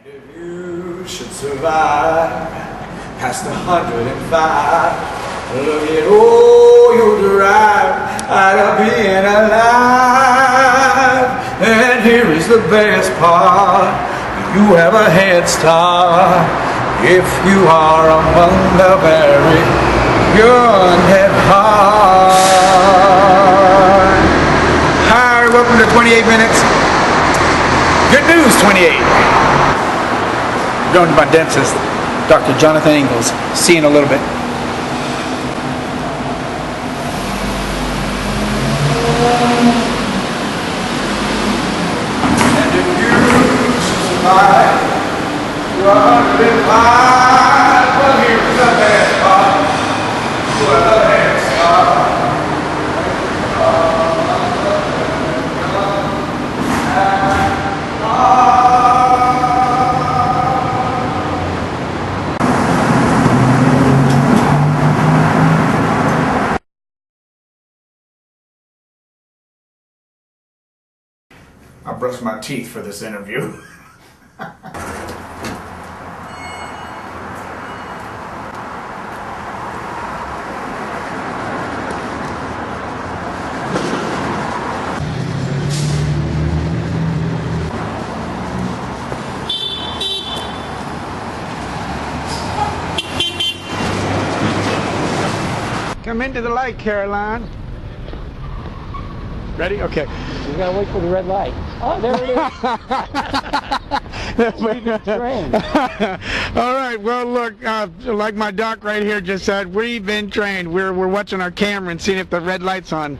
If you should survive past 105, look at all you derive out of being alive. And here is the best part, you have a head start if you are among the very young at heart. Hi, welcome to 28 Minutes. Good news 28. Going to my dentist, Dr. Jonathan Engel. See you in a little bit. And if you should survive, you're 105. Well, here's the best part. You are the best part. I brushed my teeth for this interview. Come into the light, Caroline. Ready? Okay. You gotta wait for the red light. Oh, there it is. All right. Well, look, like my doc right here just said, we've been trained. We're watching our camera and seeing if the red light's on.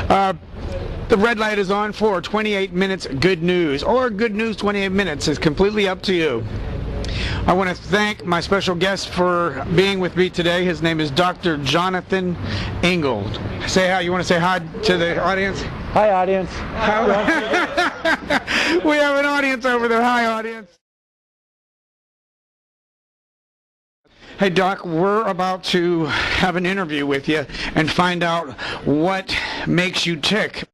The red light is on for 28 minutes good news, or good news 28 minutes. It's completely up to you. I want to thank my special guest for being with me today. His name is Dr. Jonathan Engel. Say hi. You want to say hi to the audience? Hi, audience. We have an audience over there. Hi, audience. Hey, Doc, we're about to have an interview with you and find out what makes you tick.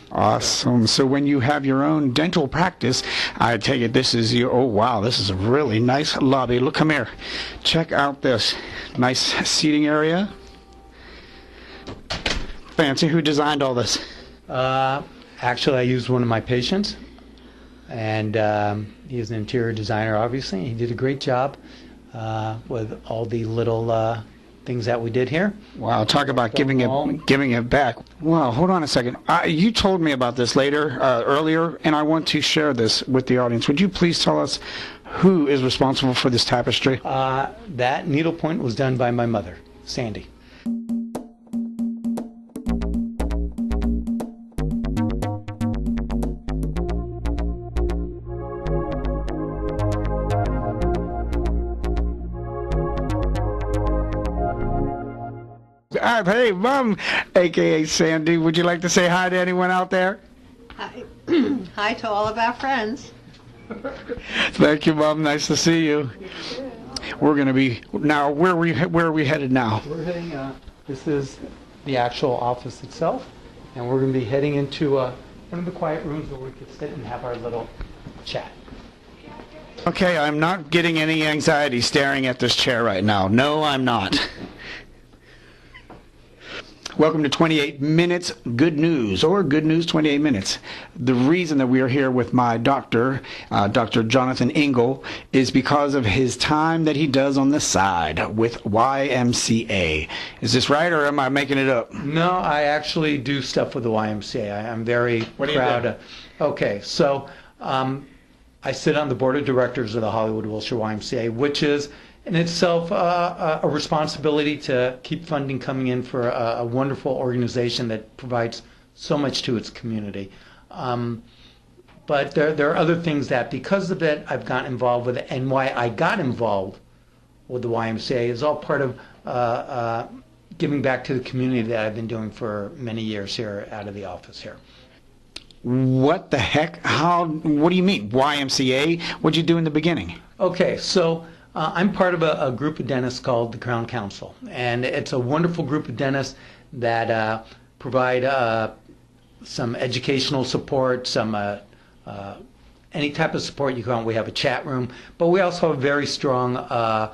Awesome. So when you have your own dental practice, I take it this is your, oh wow, this is a really nice lobby. Look, come here. Check out this nice seating area. Fancy. Who designed all this? Actually, I used one of my patients, and he's an interior designer, obviously. He did a great job with all the little things that we did here. Wow, talk about giving it back. Wow, hold on a second. You told me about this earlier, and I want to share this with the audience. Would you please tell us who is responsible for this tapestry? That needlepoint was done by my mother, Sandy. Hey, Mom, a.k.a. Sandy, would you like to say hi to anyone out there? Hi, hi to all of our friends. Thank you, Mom. Nice to see you. We're going to be, now, where are we headed now? We're heading, this is the actual office itself, and we're going to be heading into one of the quiet rooms where we could sit and have our little chat. Okay, I'm not getting any anxiety staring at this chair right now. No, I'm not. Welcome to 28 Minutes Good News, or Good News 28 Minutes. The reason that we are here with my doctor, Dr. Jonathan Engel, is because of his time that he does on the side with YMCA. Is this right, or am I making it up? No, I actually do stuff with the YMCA. I'm very proud of. Okay, so I sit on the board of directors of the Hollywood Wilshire YMCA, which is in itself a responsibility to keep funding coming in for a wonderful organization that provides so much to its community. But there are other things that, because of it, I've gotten involved with it, and why I got involved with the YMCA is all part of giving back to the community that I've been doing for many years here out of the office here. What the heck? What do you mean, YMCA? What'd you do in the beginning? Okay, so I'm part of a group of dentists called the Crown Council, and it's a wonderful group of dentists that provide some educational support, some any type of support you want. We have a chat room, but we also have a very strong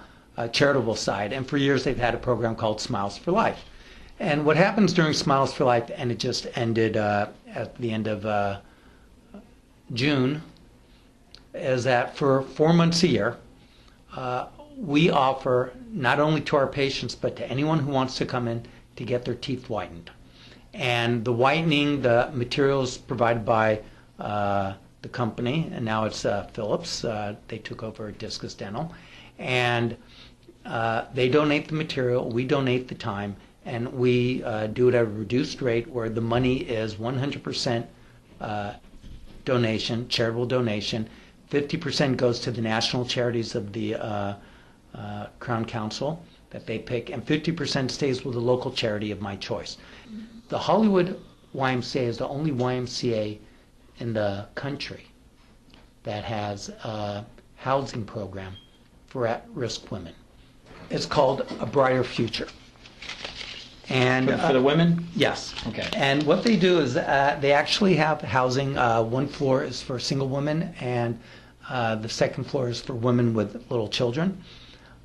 charitable side. And for years, they've had a program called Smiles for Life. And what happens during Smiles for Life, and it just ended at the end of June, is that for 4 months a year, we offer not only to our patients, but to anyone who wants to come in to get their teeth whitened. And the whitening, the materials provided by the company, and now it's Philips. They took over Discus Dental. And they donate the material, we donate the time, and we do it at a reduced rate where the money is 100% donation, charitable donation. 50% goes to the national charities of the Crown Council that they pick, and 50% stays with a local charity of my choice. The Hollywood YMCA is the only YMCA in the country that has a housing program for at-risk women. It's called A Brighter Future. And For the women? yes. Okay. And what they do is they actually have housing. One floor is for single women, and the second floor is for women with little children.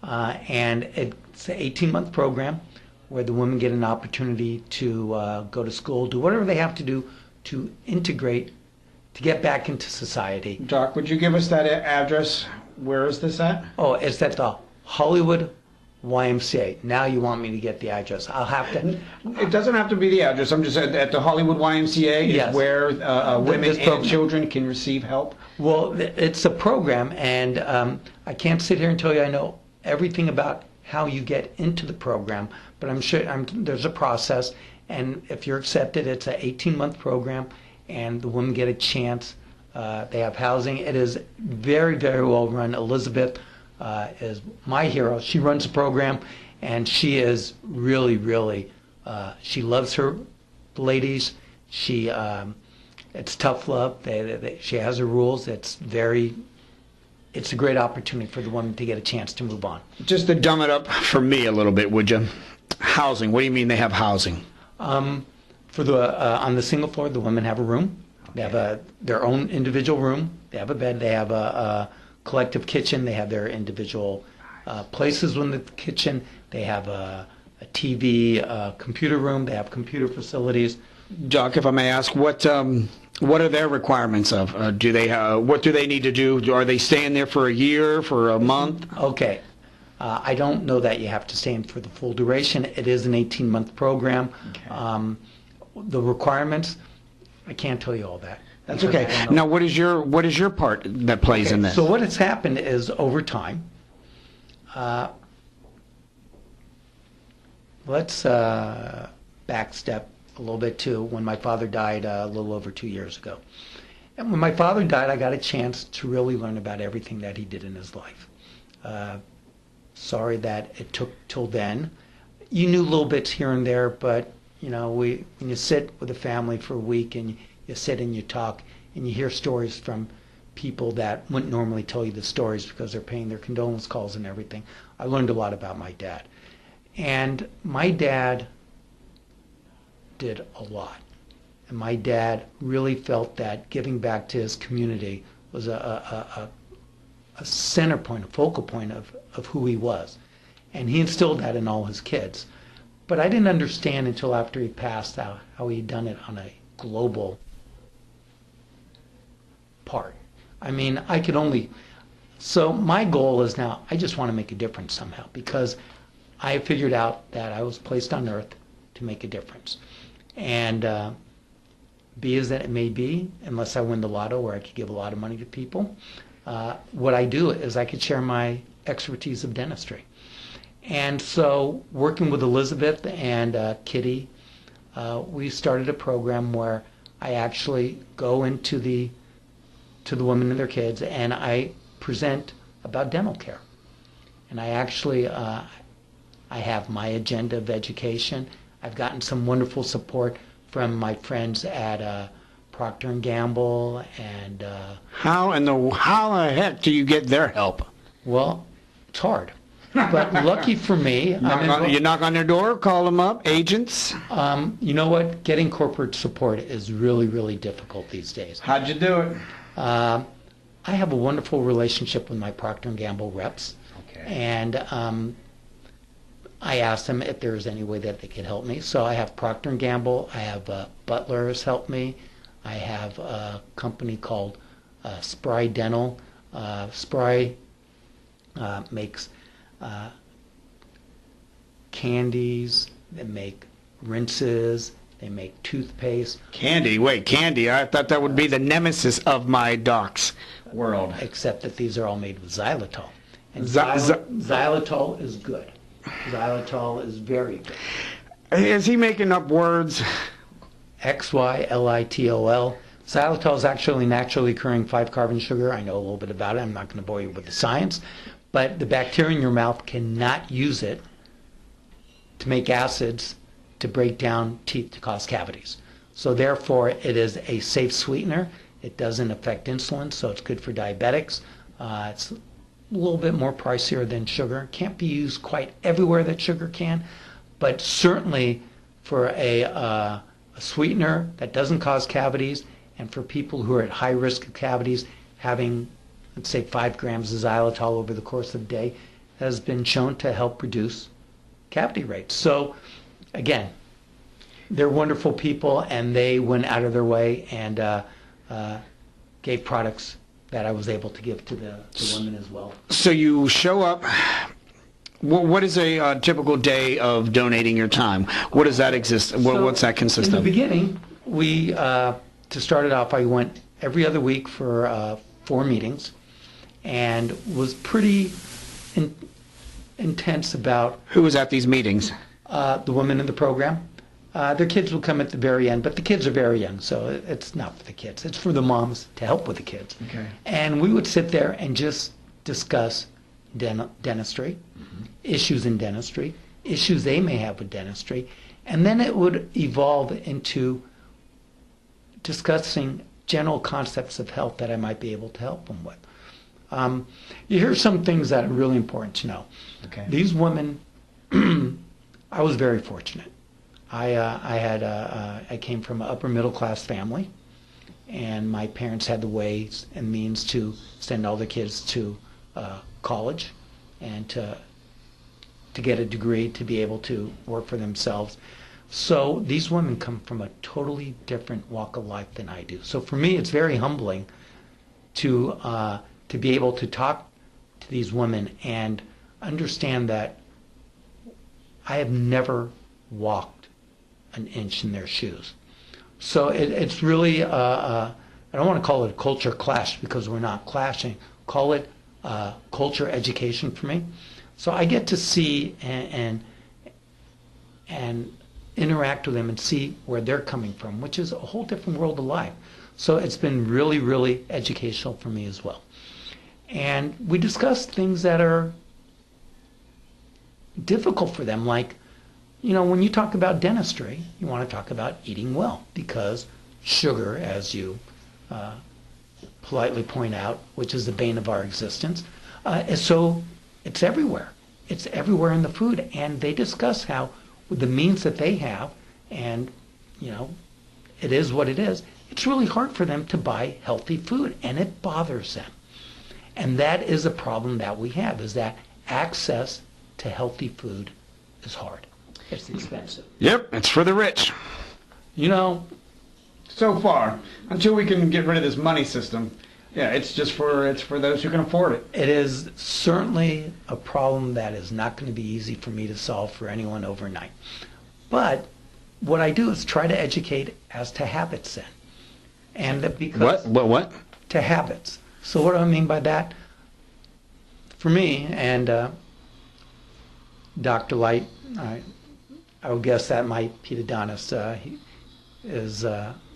And it's an 18-month program where the women get an opportunity to go to school, do whatever they have to do to integrate, to get back into society. Doc, would you give us that address? Where is this at? Oh, it's at the Hollywood YMCA. Now you want me to get the address. I'll have to. It doesn't have to be the address. I'm just at the Hollywood YMCA Yes. is where women This and program. children can receive help. Well, it's a program, and I can't sit here and tell you I know everything about how you get into the program, but I'm sure there's a process, and if you're accepted, it's an 18-month program, and the women get a chance. They have housing. It is very, very well run. Elizabeth is my hero. She runs the program, and she is really, really, she loves her ladies. It's tough love. She has her rules. It's a great opportunity for the woman to get a chance to move on. Just to dumb it up for me a little bit, would you? Housing. What do you mean they have housing? For the on the single floor, the women have a room. They have their own individual room. They have a bed. They have a collective kitchen. They have their individual places in the kitchen. They have a TV, computer room. They have computer facilities. Doc, if I may ask, what are their requirements of? What do they need to do? Are they staying there for a year, for a month? Okay. I don't know that you have to stay in for the full duration. It is an 18-month program. Okay. The requirements, I can't tell you all that. That's because I okay. don't know. Now, what is your part that plays in this? So what has happened is over time, let's backstep a little bit to when my father died a little over 2 years ago. And when my father died, I got a chance to really learn about everything that he did in his life. Sorry that it took till then. You knew little bits here and there, but you know, when you sit with a family for a week and you sit and you talk and you hear stories from people that wouldn't normally tell you the stories because they're paying their condolence calls and everything, I learned a lot about my dad. And my dad did a lot. And my dad really felt that giving back to his community was a center point, a focal point of who he was. And he instilled that in all his kids. But I didn't understand until after he passed how he'd done it on a global part. I mean, so my goal is now, I just want to make a difference somehow, because I figured out that I was placed on earth to make a difference. And be as that it may be, unless I win the lotto where I could give a lot of money to people, what I do is I could share my expertise of dentistry. And so working with Elizabeth and Kitty, we started a program where I actually go into the women and their kids, and I present about dental care. And I actually, I have my agenda of education. I've gotten some wonderful support from my friends at Procter & Gamble and... How the heck do you get their help? Well, It's hard. But lucky for me, You knock on their door, call them up, agents. you know what? Getting corporate support is really, really difficult these days. How'd you do it? I have a wonderful relationship with my Procter & Gamble reps. Okay. And I asked them if there's any way that they could help me. So I have Procter & Gamble. I have Butler has helped me. I have a company called Spry Dental. Spry makes candies. They make rinses. They make toothpaste. Candy. Wait, candy. I thought that would be the nemesis of my doc's world. Except that these are all made with xylitol. And Xylitol xylitol is good. Xylitol is very good. Is he making up words? XYLITOL. Xylitol is actually naturally occurring 5-carbon sugar. I know a little bit about it. I'm not going to bore you with the science. But the bacteria in your mouth cannot use it to make acids to break down teeth to cause cavities. So therefore, it is a safe sweetener. It doesn't affect insulin, so it's good for diabetics. It's a little bit more pricier than sugar. Can't be used quite everywhere that sugar can, but certainly for a sweetener that doesn't cause cavities, and for people who are at high risk of cavities, having, let's say, 5 grams of xylitol over the course of the day has been shown to help reduce cavity rates. So, again, they're wonderful people, and they went out of their way and gave products that I was able to give to the women as well. So you show up. What is a typical day of donating your time? What does that exist? What's that consist of? In of? the beginning, we to start it off, I went every other week for 4 meetings, and was pretty intense about. Who was at these meetings? The women in the program. Their kids will come at the very end, but the kids are very young, so it's not for the kids. It's for the moms to help with the kids. Okay. And we would sit there and just discuss dentistry, issues in dentistry, issues they may have with dentistry, and then it would evolve into discussing general concepts of health that I might be able to help them with. You hear some things that are really important to know. Okay. These women, I was very fortunate. I came from an upper middle class family, and my parents had the ways and means to send all their kids to college and to get a degree to be able to work for themselves. So these women come from a totally different walk of life than I do. So for me, it's very humbling to be able to talk to these women and understand that I have never walked an inch in their shoes. So it's really, I don't want to call it a culture clash because we're not clashing. Call it culture education for me. So I get to see and interact with them and see where they're coming from, which is a whole different world of life. So it's been really, really educational for me as well. And we discuss things that are difficult for them, like, you know, when you talk about dentistry, you want to talk about eating well, because sugar, as you politely point out, which is the bane of our existence, so it's everywhere. It's everywhere in the food, and they discuss how, with the means that they have, and, you know, it is what it is, it's really hard for them to buy healthy food, and it bothers them. And that is a problem that we have, is that access to healthy food is hard. It's expensive. Yep, it's for the rich. You know, so far, until we can get rid of this money system, yeah, it's for those who can afford it. it is certainly a problem that is not going to be easy for me to solve for anyone overnight. But what I do is try to educate as to habits then. And that because What? to habits. So what do I mean by that? For me, and Dr. Light, I would guess that my pedodontist he is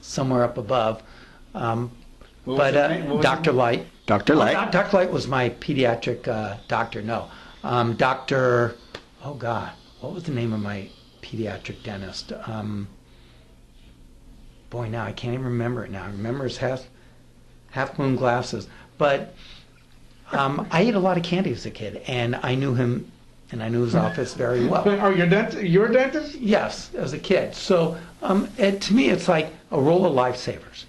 somewhere up above. But Dr. Light. Dr. Light. Dr. Light was my pediatric doctor. No. Dr. Oh, God. What was the name of my pediatric dentist? Boy, now I can't even remember it now. I remember his half-moon glasses. But I ate a lot of candy as a kid, and I knew him, and I knew his office very well. Oh, your dentist? Yes, as a kid. So to me, it's like a roll of Lifesavers.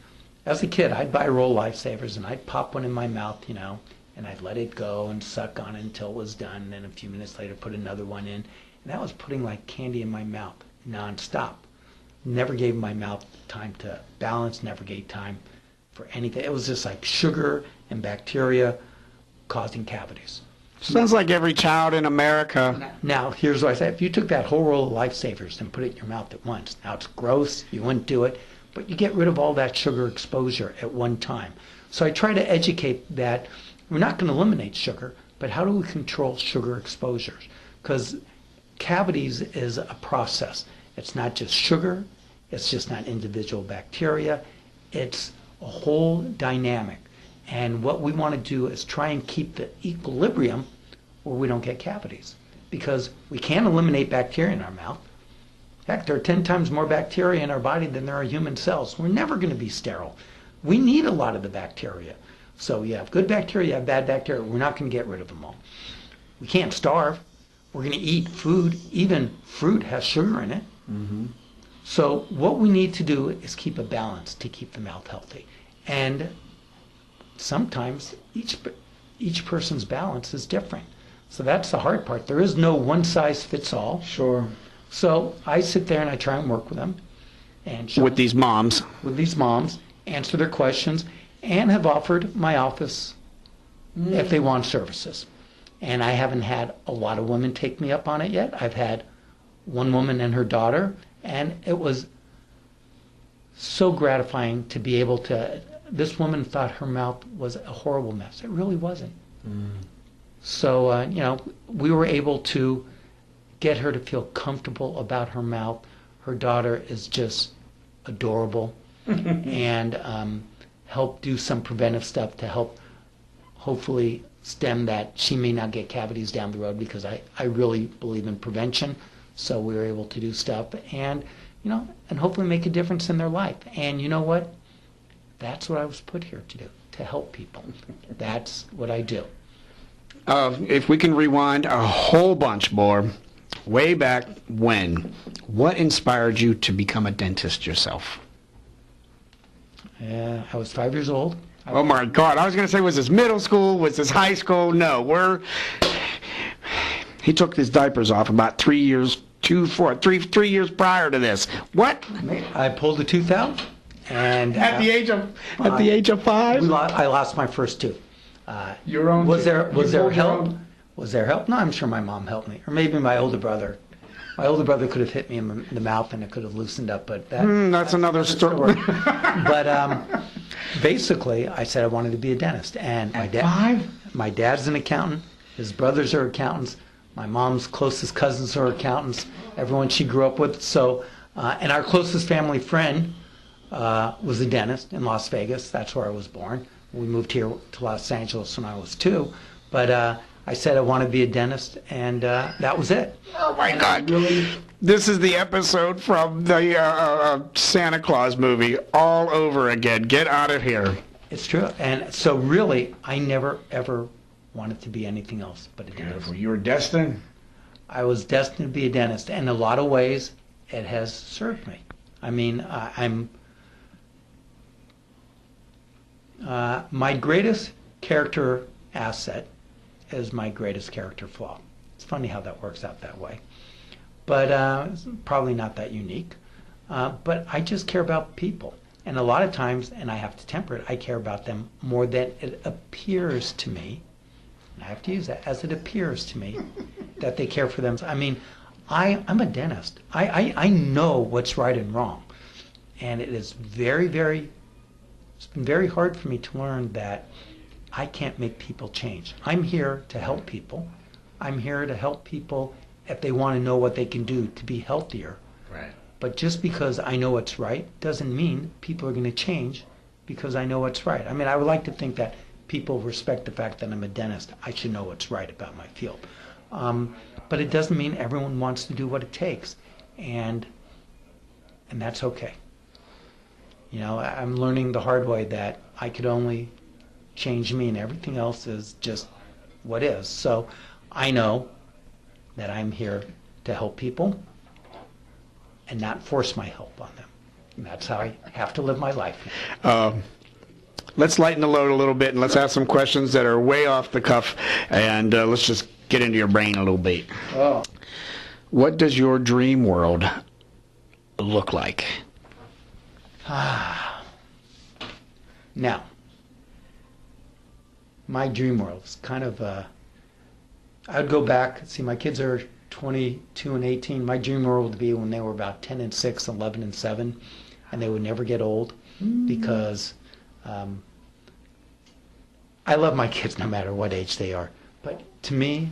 As a kid, I'd buy a roll of Lifesavers, and I'd pop one in my mouth, and I'd let it go and suck on it until it was done, and then a few minutes later put another one in. And that was putting like candy in my mouth nonstop. Never gave my mouth time to balance, never gave time for anything. It was just like sugar and bacteria causing cavities. Sounds like every child in America. Now, here's what I say. If you took that whole roll of Lifesavers and put it in your mouth at once, now it's gross, you wouldn't do it, but you get rid of all that sugar exposure at one time. So I try to educate that we're not going to eliminate sugar, but how do we control sugar exposures? Because cavities is a process. It's not just sugar, it's just not individual bacteria, it's a whole dynamic. And what we want to do is try and keep the equilibrium where we don't get cavities. Because we can't eliminate bacteria in our mouth. In fact, there are 10 times more bacteria in our body than there are human cells. We're never going to be sterile. We need a lot of the bacteria. So you have good bacteria, you have bad bacteria. We're not going to get rid of them all. We can't starve. We're going to eat food. Even fruit has sugar in it. Mm-hmm. So what we need to do is keep a balance to keep the mouth healthy. And sometimes each person's balance is different. So that's the hard part. There is no one size fits all. Sure. So I sit there and I try and work with them. And With these moms. With these moms, answer their questions, and have offered my office if they want services. And I haven't had a lot of women take me up on it yet. I've had one woman and her daughter, and it was so gratifying to be able to. This woman thought her mouth was a horrible mess. It really wasn't. So, we were able to get her to feel comfortable about her mouth. Her daughter is just adorable and help do some preventive stuff to help hopefully stem that. She may not get cavities down the road because I really believe in prevention. So we were able to do stuff and, and hopefully make a difference in their life. And you know what? That's what I was put here to do, to help people. That's what I do. If we can rewind a whole bunch more, way back when, what inspired you to become a dentist yourself? I was 5 years old. Oh my God, I was going to say, was this middle school? Was this high school? No, he took his diapers off about 3 years, 3 years prior to this. What? I pulled a tooth out. And at the age of 5? I lost my first tooth. Your own? Was there help? Was there help? No, I'm sure my mom helped me, or maybe my older brother. My older brother could have hit me in the mouth and it could have loosened up, but that's another story. But basically, I said I wanted to be a dentist, and my dad's an accountant. His brothers are accountants. My mom's closest cousins are accountants. Everyone she grew up with. So, and our closest family friend was a dentist in Las Vegas. That's where I was born. We moved here to Los Angeles when I was 2. But I said I want to be a dentist, and that was it. Oh, my God. This is the episode from the Santa Claus movie all over again. Get out of here. It's true. And so really, I never, ever wanted to be anything else but a dentist. You were destined? I was destined to be a dentist. And in a lot of ways, it has served me. I mean, my greatest character asset is my greatest character flaw. It's funny how that works out that way. But it's probably not that unique. But I just care about people. And a lot of times, and I have to temper it, I care about them more than it appears to me. And I have to use that, as it appears to me, that they care for them. I mean, I'm a dentist. I know what's right and wrong. And it is it's been very hard for me to learn that I can't make people change. I'm here to help people. I'm here to help people if they want to know what they can do to be healthier. Right. But just because I know what's right doesn't mean people are going to change because I know what's right. I mean, I would like to think that people respect the fact that I'm a dentist. I should know what's right about my field. But it doesn't mean everyone wants to do what it takes. And that's okay. I'm learning the hard way that I could only change me and everything else is just what is. So I know that I'm here to help people and not force my help on them. And that's how I have to live my life. Let's lighten the load a little bit, and let's ask some questions that are way off the cuff, and let's just get into your brain a little bit. Oh. What does your dream world look like? Now, my dream world is kind of, I'd go back, see, my kids are 22 and 18. My dream world would be when they were about 10 and 6, 11 and 7, and they would never get old, because I love my kids no matter what age they are. But to me,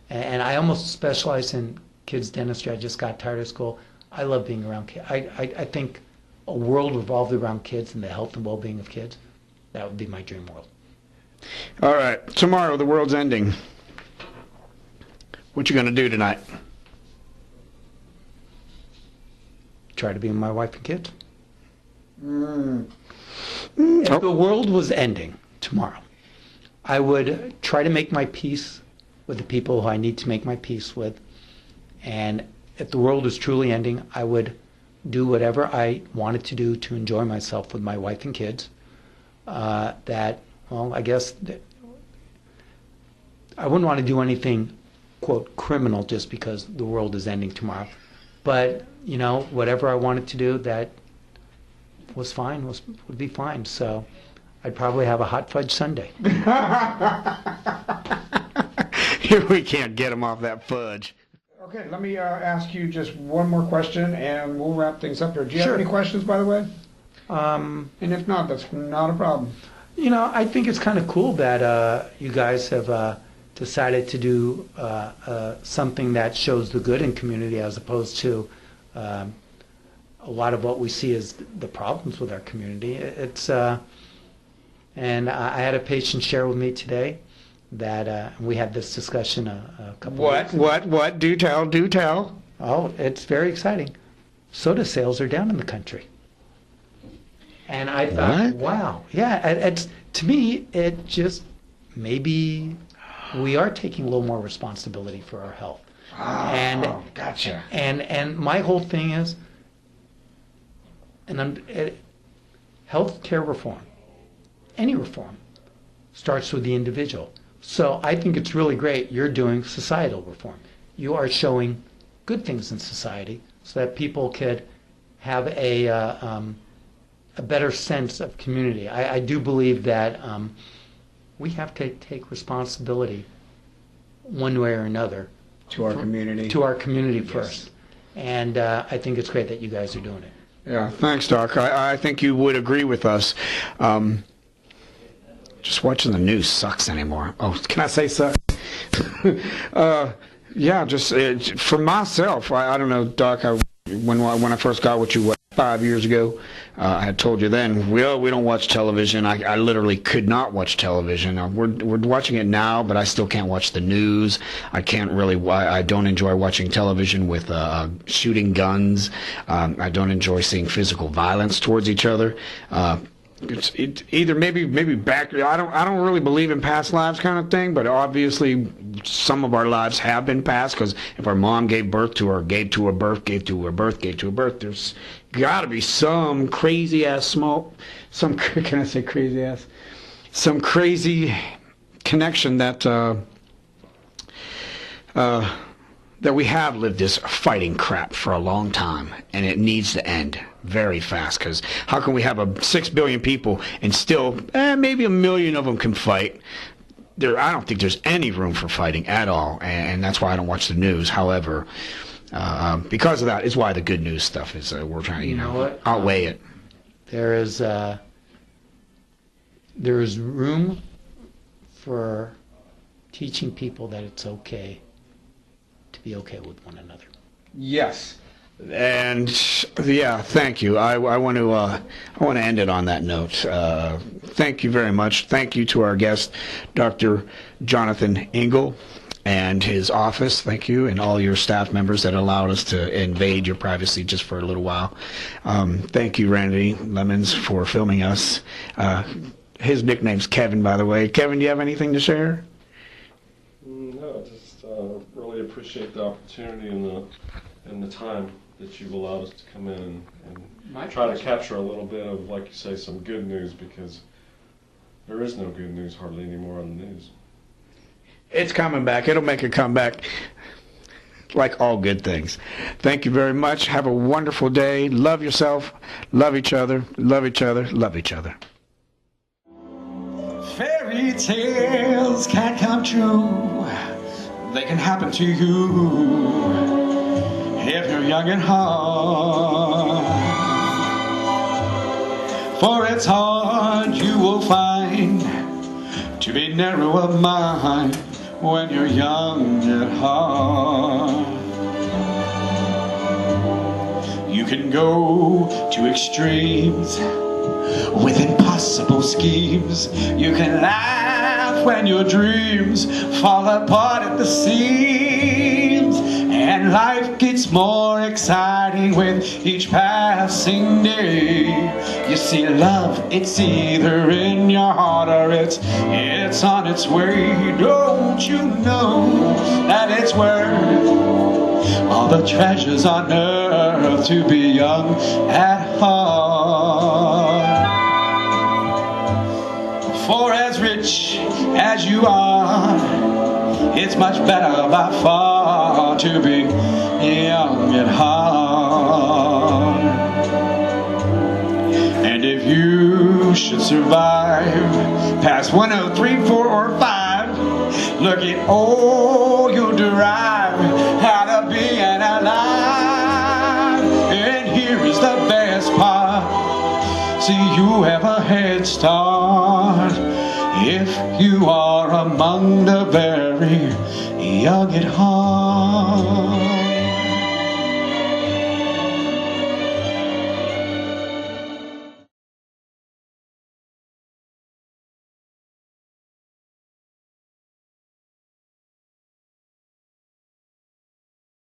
and I almost specialize in kids dentistry. I just got tired of school. I love being around kids. I think a world revolved around kids and the health and well-being of kids, that would be my dream world. All right, tomorrow the world's ending. What you going to do tonight? Try to be with my wife and kids. If the world was ending tomorrow, I would try to make my peace with the people who I need to make my peace with. And if the world is truly ending, I would do whatever I wanted to do to enjoy myself with my wife and kids. I guess I wouldn't want to do anything, quote, criminal just because the world is ending tomorrow. But, whatever I wanted to do, that was fine, would be fine. So I'd probably have a hot fudge sundae. We can't get him off that fudge. Okay, let me ask you just one more question, and we'll wrap things up here. Do you have any questions, by the way? And if not, that's not a problem. I think it's kind of cool that you guys have decided to do something that shows the good in community, as opposed to a lot of what we see as the problems with our community. And I had a patient share with me today that we had this discussion a couple of weeks ago. What? Do tell. Oh, it's very exciting. Soda sales are down in the country. And I thought, wow. Yeah, to me, it just, maybe we are taking a little more responsibility for our health. Oh, gotcha. And my whole thing is, health care reform, any reform, starts with the individual. So I think it's really great you're doing societal reform. You are showing good things in society so that people could have a better sense of community. I do believe that we have to take responsibility one way or another to our community. To our community first. And I think it's great that you guys are doing it. Yeah, thanks, Doc. I think you would agree with us. Just watching the news sucks anymore. Oh, can I say sucks? Yeah, just for myself, I don't know, Doc, when I first got with you, 5 years ago, I had told you then, we don't watch television. I literally could not watch television. We're watching it now, but I still can't watch the news. I don't enjoy watching television with shooting guns. I don't enjoy seeing physical violence towards each other. It's either maybe back. I don't really believe in past lives kind of thing, but obviously some of our lives have been past, because if our mom gave birth to her, gave to her birth, there's got to be some crazy ass some crazy connection that we have lived this fighting crap for a long time, and it needs to end very fast. Because how can we have 6 billion people and still maybe 1 million of them can fight? I don't think there's any room for fighting at all, and that's why I don't watch the news. However, because of that is why the good news stuff is we're trying to outweigh it. There is room for teaching people that it's okay to be okay with one another. Yes. And yeah, thank you. I want to end it on that note. Thank you very much. Thank you to our guest, Dr. Jonathan Engel, and his office. Thank you, and all your staff members that allowed us to invade your privacy just for a little while. Thank you, Randy Lemons, for filming us. His nickname's Kevin, by the way. Kevin, do you have anything to share? really appreciate the opportunity and the time that you've allowed us to come in and try to capture a little bit of, like you say, some good news, because there is no good news hardly anymore on the news. It's coming back. It'll make a comeback, like all good things. Thank you very much. Have a wonderful day. Love yourself. Love each other. Love each other. Love each other. Fairy tales can't come true. They can happen to you if you're young at heart. For it's hard, you will find, to be narrow of mind when you're young at heart. You can go to extremes with impossible schemes. You can laugh when your dreams fall apart at the seams. And life gets more exciting with each passing day. You see, love, it's either in your heart or it's on its way. Don't you know that it's worth all the treasures on earth to be young at heart? For as rich as you are, it's much better by far to be young at heart. And if you should survive past 103, 4, or 5, look at all you'll derive out of being alive. And here is the best part: see, you have a head start if you are among the very young at heart.